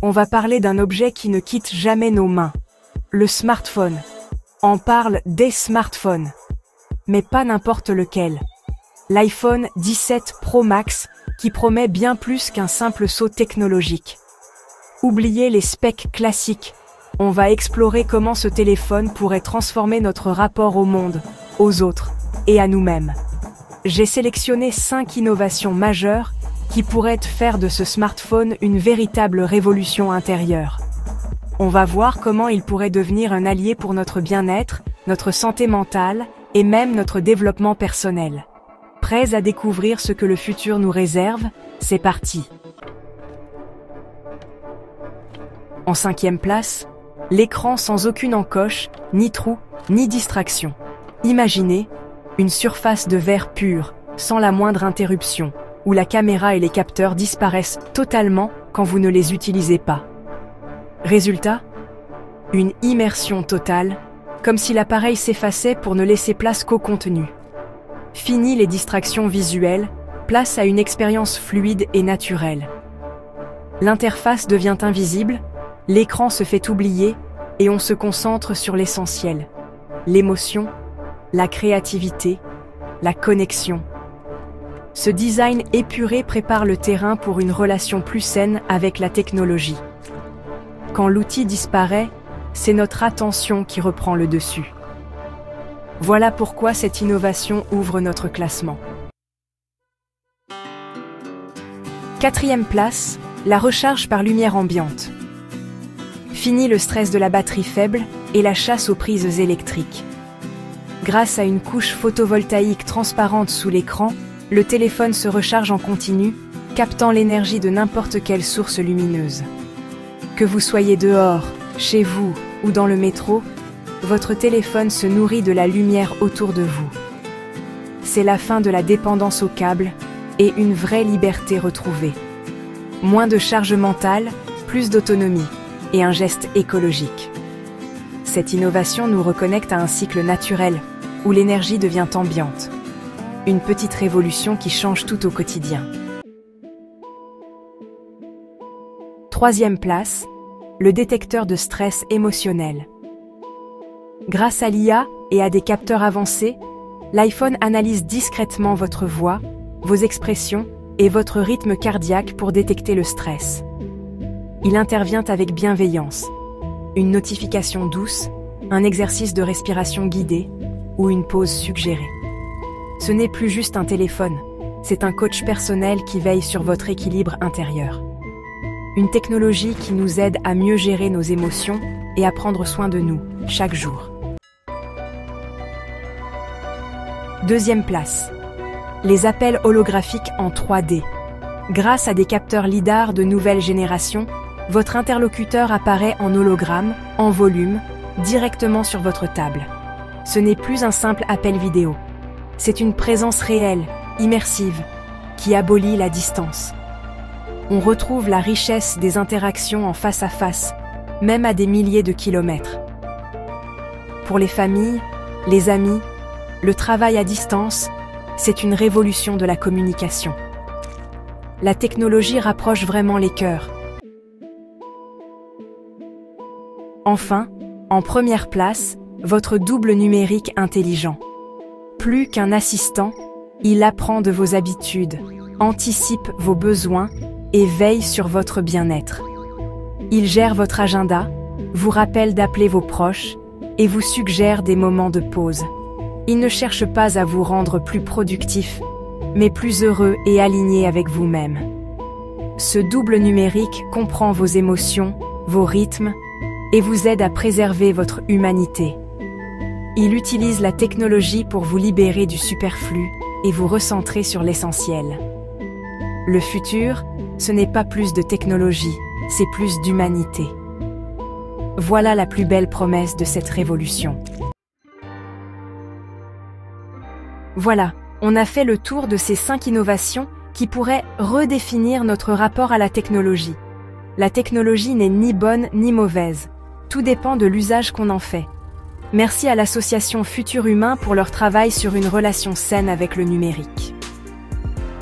On va parler d'un objet qui ne quitte jamais nos mains. Le smartphone. On parle des smartphones. Mais pas n'importe lequel. L'iPhone 17 Pro Max, qui promet bien plus qu'un simple saut technologique. Oubliez les specs classiques. On va explorer comment ce téléphone pourrait transformer notre rapport au monde, aux autres et à nous-mêmes. J'ai sélectionné 5 innovations majeures qui pourraient faire de ce smartphone une véritable révolution intérieure. On va voir comment il pourrait devenir un allié pour notre bien-être, notre santé mentale et même notre développement personnel. Prêts à découvrir ce que le futur nous réserve? C'est parti! En 5e place, l'écran sans aucune encoche, ni trou, ni distraction. Imaginez une surface de verre pur, sans la moindre interruption, où la caméra et les capteurs disparaissent totalement quand vous ne les utilisez pas. Résultat? Une immersion totale, comme si l'appareil s'effaçait pour ne laisser place qu'au contenu. Fini les distractions visuelles, place à une expérience fluide et naturelle. L'interface devient invisible, l'écran se fait oublier et on se concentre sur l'essentiel. L'émotion, la créativité, la connexion. Ce design épuré prépare le terrain pour une relation plus saine avec la technologie. Quand l'outil disparaît, c'est notre attention qui reprend le dessus. Voilà pourquoi cette innovation ouvre notre classement. 4e place, la recharge par lumière ambiante. Fini le stress de la batterie faible et la chasse aux prises électriques. Grâce à une couche photovoltaïque transparente sous l'écran, le téléphone se recharge en continu, captant l'énergie de n'importe quelle source lumineuse. Que vous soyez dehors, chez vous ou dans le métro, votre téléphone se nourrit de la lumière autour de vous. C'est la fin de la dépendance au câble et une vraie liberté retrouvée. Moins de charge mentale, plus d'autonomie et un geste écologique. Cette innovation nous reconnecte à un cycle naturel où l'énergie devient ambiante. Une petite révolution qui change tout au quotidien. 3e place, le détecteur de stress émotionnel. Grâce à l'IA et à des capteurs avancés, l'iPhone analyse discrètement votre voix, vos expressions et votre rythme cardiaque pour détecter le stress. Il intervient avec bienveillance. Une notification douce, un exercice de respiration guidé ou une pause suggérée. Ce n'est plus juste un téléphone, c'est un coach personnel qui veille sur votre équilibre intérieur. Une technologie qui nous aide à mieux gérer nos émotions et à prendre soin de nous, chaque jour. 2e place. Les appels holographiques en 3D. Grâce à des capteurs LiDAR de nouvelle génération, votre interlocuteur apparaît en hologramme, en volume, directement sur votre table. Ce n'est plus un simple appel vidéo. C'est une présence réelle, immersive, qui abolit la distance. On retrouve la richesse des interactions en face à face, même à des milliers de kilomètres. Pour les familles, les amis, le travail à distance, c'est une révolution de la communication. La technologie rapproche vraiment les cœurs. Enfin, en première place, votre double numérique intelligent. Plus qu'un assistant, il apprend de vos habitudes, anticipe vos besoins et veille sur votre bien-être. Il gère votre agenda, vous rappelle d'appeler vos proches et vous suggère des moments de pause. Il ne cherche pas à vous rendre plus productif, mais plus heureux et aligné avec vous-même. Ce double numérique comprend vos émotions, vos rythmes, et vous aide à préserver votre humanité. Il utilise la technologie pour vous libérer du superflu et vous recentrer sur l'essentiel. Le futur, ce n'est pas plus de technologie, c'est plus d'humanité. Voilà la plus belle promesse de cette révolution. Voilà, on a fait le tour de ces 5 innovations qui pourraient redéfinir notre rapport à la technologie. La technologie n'est ni bonne ni mauvaise. Tout dépend de l'usage qu'on en fait. Merci à l'association Futur Humain pour leur travail sur une relation saine avec le numérique.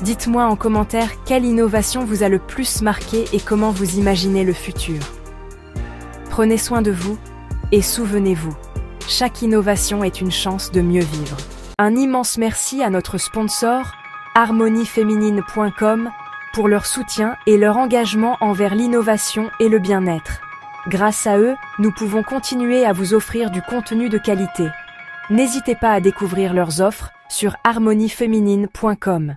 Dites-moi en commentaire quelle innovation vous a le plus marqué et comment vous imaginez le futur. Prenez soin de vous et souvenez-vous, chaque innovation est une chance de mieux vivre. Un immense merci à notre sponsor, harmonieféminine.com, pour leur soutien et leur engagement envers l'innovation et le bien-être. Grâce à eux, nous pouvons continuer à vous offrir du contenu de qualité. N'hésitez pas à découvrir leurs offres sur harmonieféminine.com.